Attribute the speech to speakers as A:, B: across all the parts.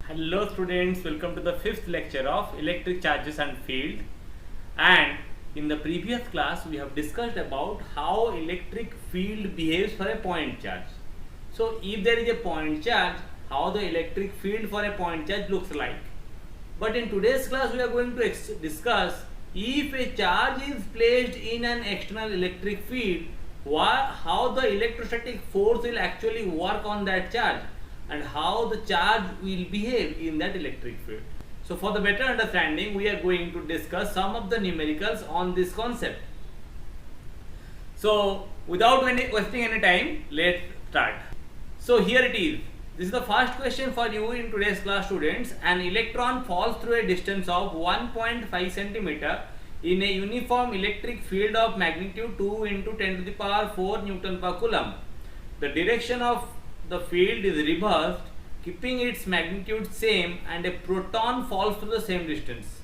A: Hello students, welcome to the fifth lecture of electric charges and field. And in the previous class we have discussed about how electric field behaves for a point charge. So if there is a point charge, how the electric field for a point charge looks like. But in today's class we are going to discuss if a charge is placed in an external electric field, how the electrostatic force will actually work on that charge and how the charge will behave in that electric field. So for the better understanding, we are going to discuss some of the numericals on this concept. So without wasting any time, let's start. So here it is. This is the first question for you in today's class, students. An electron falls through a distance of 1.5 centimeter in a uniform electric field of magnitude 2 into 10 to the power 4 Newton per Coulomb. The direction of the field is reversed, keeping its magnitude same, and a proton falls through the same distance.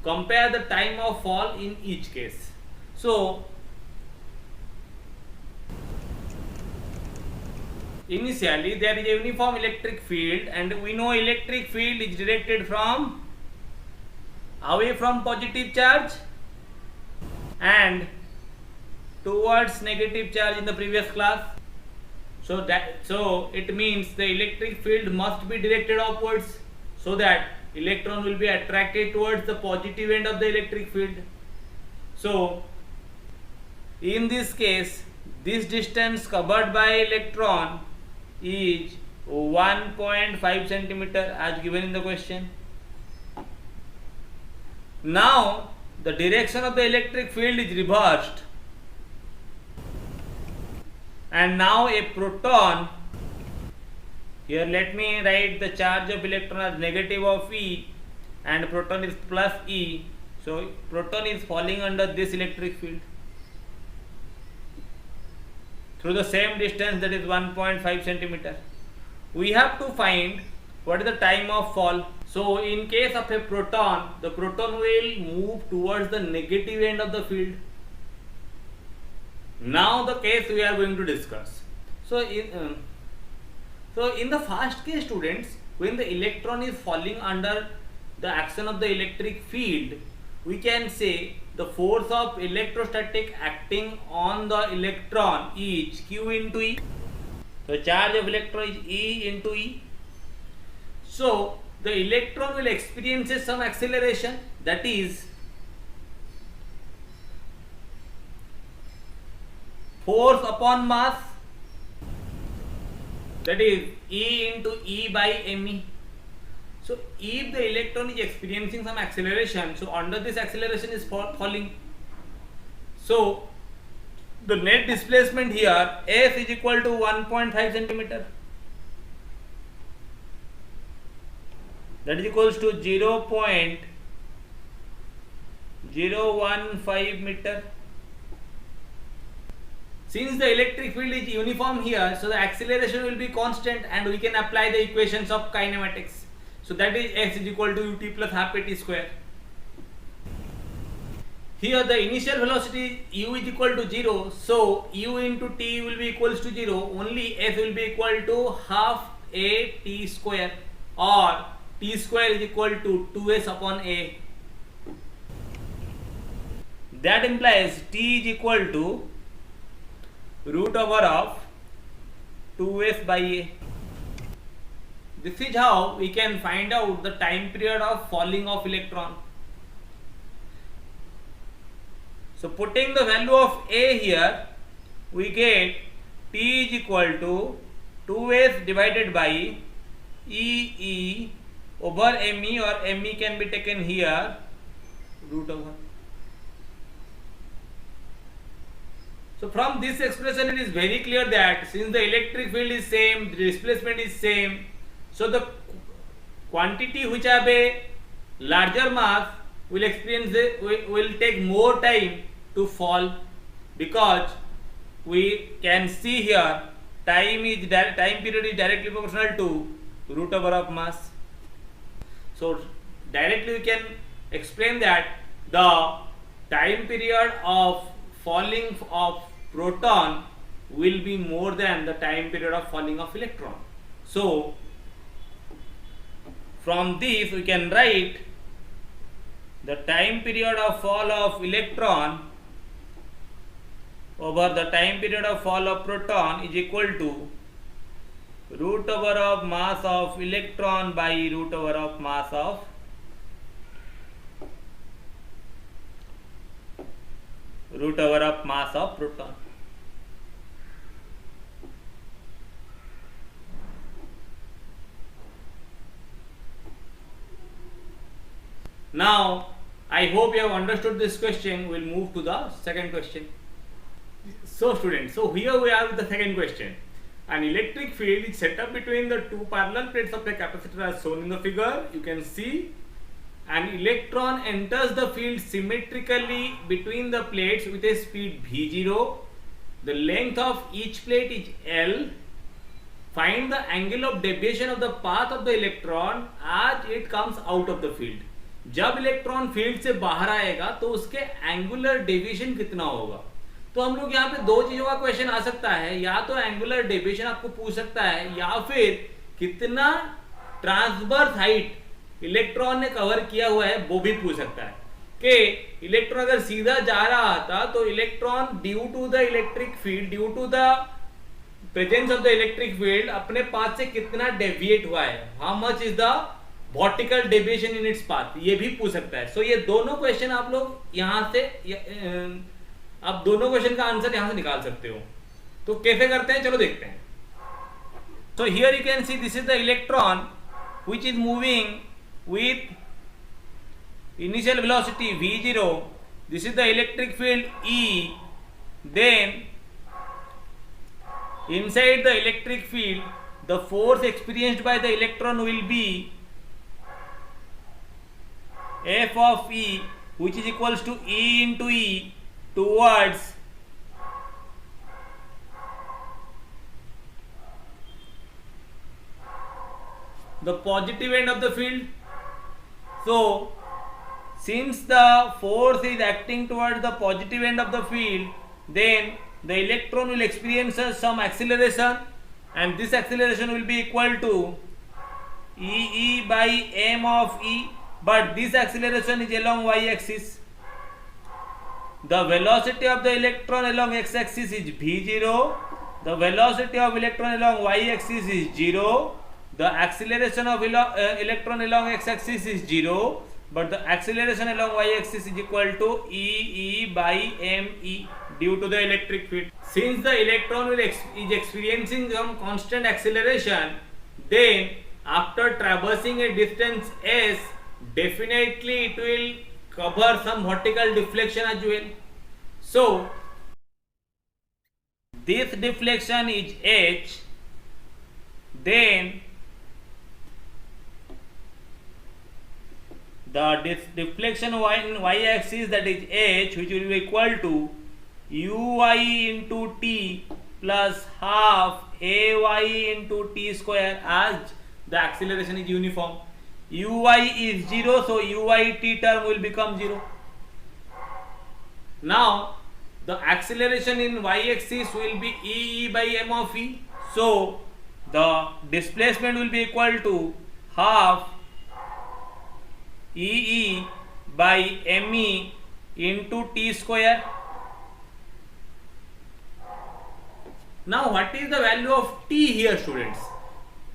A: Compare the time of fall in each case. So initially there is a uniform electric field, and we know electric field is directed from away from positive charge and towards negative charge in the previous class. So it means the electric field must be directed upwards so that electron will be attracted towards the positive end of the electric field. So in this case, this distance covered by electron is 1.5 centimeter as given in the question. Now the direction of the electric field is reversed, and now a proton, here let me write the charge of electron as negative of E and proton is plus E. So proton is falling under this electric field through the same distance, that is 1.5 centimeter. We have to find what is the time of fall. So in case of a proton, the proton will move towards the negative end of the field. Now the case we are going to discuss. So in the first case, students, when the electron is falling under the action of the electric field, we can say the force of electrostatic acting on the electron is Q into E. The charge of electron is E into E. So the electron will experience some acceleration, that is force upon mass, that is E into E by me. So if the electron is experiencing some acceleration, so under this acceleration is falling. So the net displacement here S is equal to 1.5 centimeter. That is equals to 0.015 meter. Since the electric field is uniform here, so the acceleration will be constant and we can apply the equations of kinematics. So that is x is equal to ut plus half at square. Here the initial velocity u is equal to 0, so u into t will be equals to 0, only s will be equal to half a t square, or t square is equal to 2s upon a. That implies t is equal to root over of 2s by a. This is how we can find out the time period of falling of electron. So putting the value of a here, we get t is equal to 2s divided by E over me, or me can be taken here root over. So from this expression it is very clear that since the electric field is same, the displacement is same, so the quantity which have a larger mass will take more time to fall, because we can see here time period is directly proportional to root over of mass. So directly we can explain that the time period of falling of proton will be more than the time period of falling of electron. So from this we can write the time period of fall of electron over the time period of fall of proton is equal to root over of mass of electron by root over of mass of proton. Now I hope you have understood this question. We'll move to the second question. So students, so here we are with the second question. An electric field is set up between the two parallel plates of the capacitor as shown in the figure. You can see an electron enters the field symmetrically between the plates with a speed v0. The length of each plate is L. Find the angle of deviation of the path of the electron as it comes out of the field. जब electron filled से बाहर आएगा तो उसके angular deviation कितना होगा. तो हम लोग यहाँ पे दो चीजों का क्वेश्चन आ सकता है, या तो एंगुलर डेविएशन आपको पूछ सकता है या फिर कितना ट्रांसवर्स हाइट इलेक्ट्रॉन ने कवर किया हुआ है वो भी पूछ सकता है. कि इलेक्ट्रॉन अगर सीधा जा रहा था तो electron due to the electric field, due to the presence of the electric field अपने पाथ से कितना डेविएट हुआ है, how much is the vertical deviation in its path, ये भी पूछ सकता है. सो ये दोनों क्वेश्चन आप लोग यहाँ से आप दोनों क्वेश्चन का आंसर यहाँ से निकाल सकते हो. तो कैसे करते हैं चलो देखते हैं. So here you can see this is the electron which is moving with initial velocity v0. This is the electric field E. Then inside the electric field the force experienced by the electron will be F of E, which is equals to E into E towards the positive end of the field. So since the force is acting towards the positive end of the field, then the electron will experience some acceleration, and this acceleration will be equal to E by m of E, but this acceleration is along y-axis. The velocity of the electron along x-axis is v0. The velocity of electron along y-axis is 0. The acceleration of electron along x-axis is 0, but the acceleration along y-axis is equal to E by me due to the electric field. Since the electron is experiencing some constant acceleration, then after traversing a distance s, definitely it will cover some vertical deflection as well. So this deflection is h, then the deflection in y-axis, that is h, which will be equal to uy into t plus half ay into t square, as the acceleration is uniform. Uy is 0, so uy t term will become 0. Now the acceleration in y-axis will be E by m of E. So the displacement will be equal to half E by me into t square. Now what is the value of t here, students?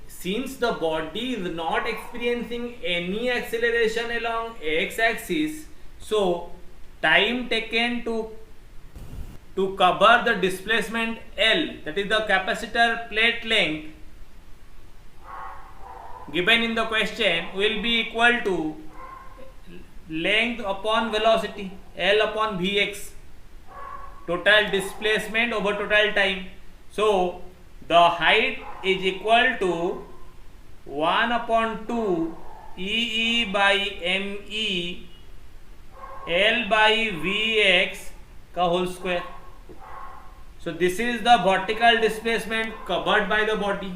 A: Since the body is not experiencing any acceleration along x-axis, so time taken to cover the displacement L, that is the capacitor plate length given in the question, will be equal to length upon velocity, L upon Vx, total displacement over total time. So the height is equal to 1 upon 2 E by me L by Vx का whole square. So this is the vertical displacement covered by the body.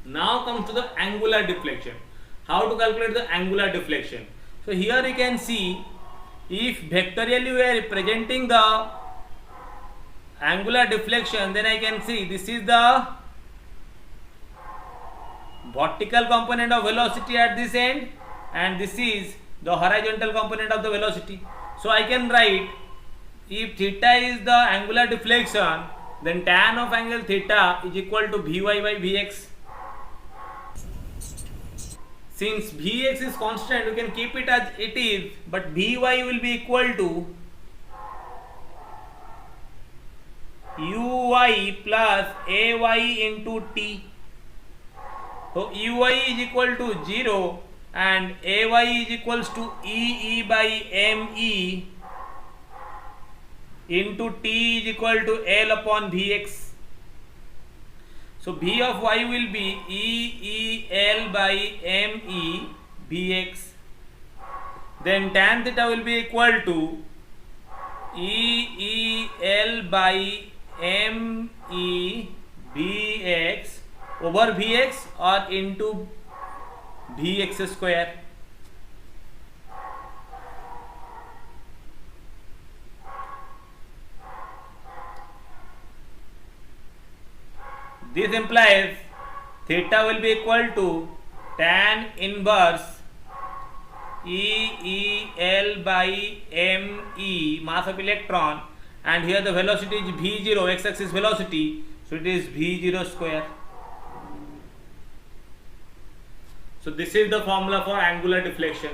A: Now comes to the angular deflection. How to calculate the angular deflection? So here you can see, if vectorially we are representing the angular deflection, then I can see this is the vertical component of velocity at this end, and this is the horizontal component of the velocity. So I can write, if theta is the angular deflection, then tan of angle theta is equal to Vy by Vx. Since Vx is constant, you can keep it as it is, but Vy will be equal to Uy plus Ay into t. So Uy is equal to 0 and Ay is equals to E by Me into t is equal to L upon Vx. So V of y will be E by Me Vx. Then tan theta will be equal to E by Me Vx over Vx or into Vx square. This implies theta will be equal to tan inverse EL by Me, mass of electron, and here the velocity is V0, x-axis velocity, so it is V0 square. So this is the formula for angular deflection.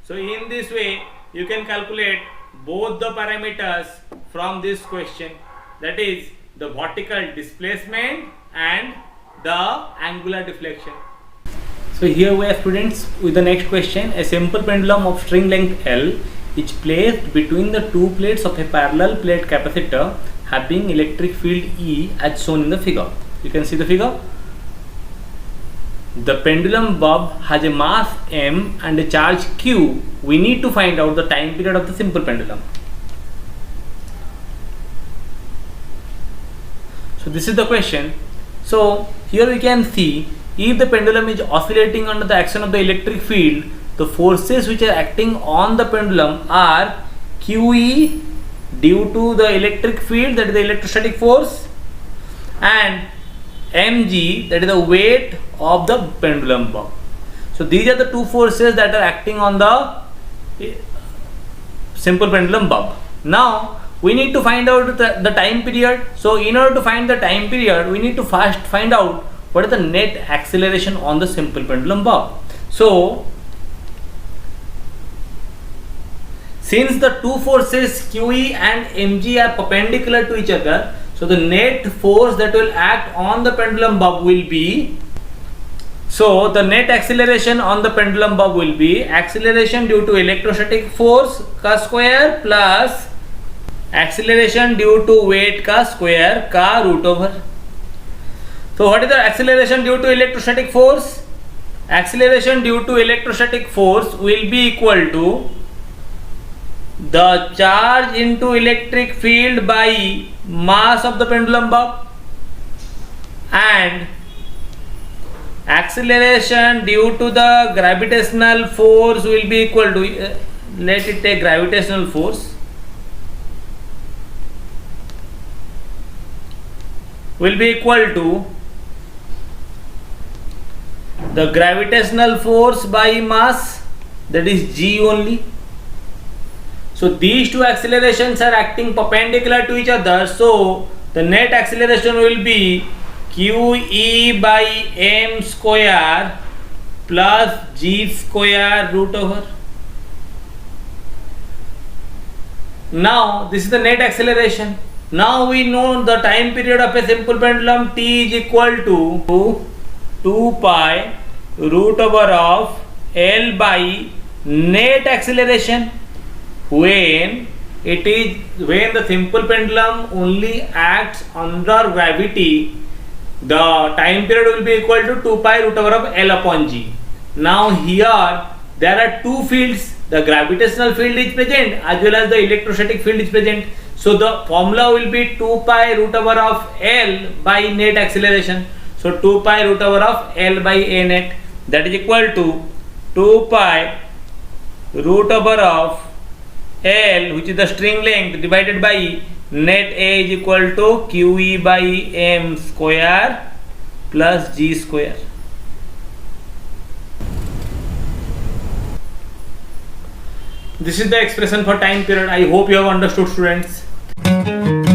A: So in this way you can calculate both the parameters from this question, that is the vertical displacement and the angular deflection. So here we are, students, with the next question. A simple pendulum of string length L is placed between the two plates of a parallel plate capacitor having electric field E as shown in the figure. You can see the figure. The pendulum bob has a mass m and a charge q. We need to find out the time period of the simple pendulum. So this is the question. So here we can see, if the pendulum is oscillating under the action of the electric field, the forces which are acting on the pendulum are QE due to the electric field, that is the electrostatic force, and mg, that is the weight of the pendulum bob. So these are the two forces that are acting on the simple pendulum bob. Now we need to find out the time period. So in order to find the time period, we need to first find out what is the net acceleration on the simple pendulum bob. So since the two forces QE and mg are perpendicular to each other, so the net force that will act on the pendulum bob will be, so the net acceleration on the pendulum bob will be acceleration due to electrostatic force ka square plus acceleration due to weight ka square ka root over. So what is the acceleration due to electrostatic force? Acceleration due to electrostatic force will be equal to the charge into electric field by mass of the pendulum bob, and acceleration due to the gravitational force will be equal to, let it take gravitational force, will be equal to the gravitational force by mass, that is g only. So these two accelerations are acting perpendicular to each other, so the net acceleration will be QE by m square plus g square root over. Now this is the net acceleration. Now we know the time period of a simple pendulum t is equal to 2 pi root over of L by net acceleration, when the simple pendulum only acts under gravity, the time period will be equal to 2 pi root over of L upon g. Now here there are two fields, the gravitational field is present as well as the electrostatic field is present. So the formula will be 2 pi root over of L by net acceleration. So 2 pi root over of L by A net, that is equal to 2 pi root over of L, which is the string length, divided by net A is equal to QE by m square plus g square. This is the expression for time period. I hope you have understood, students.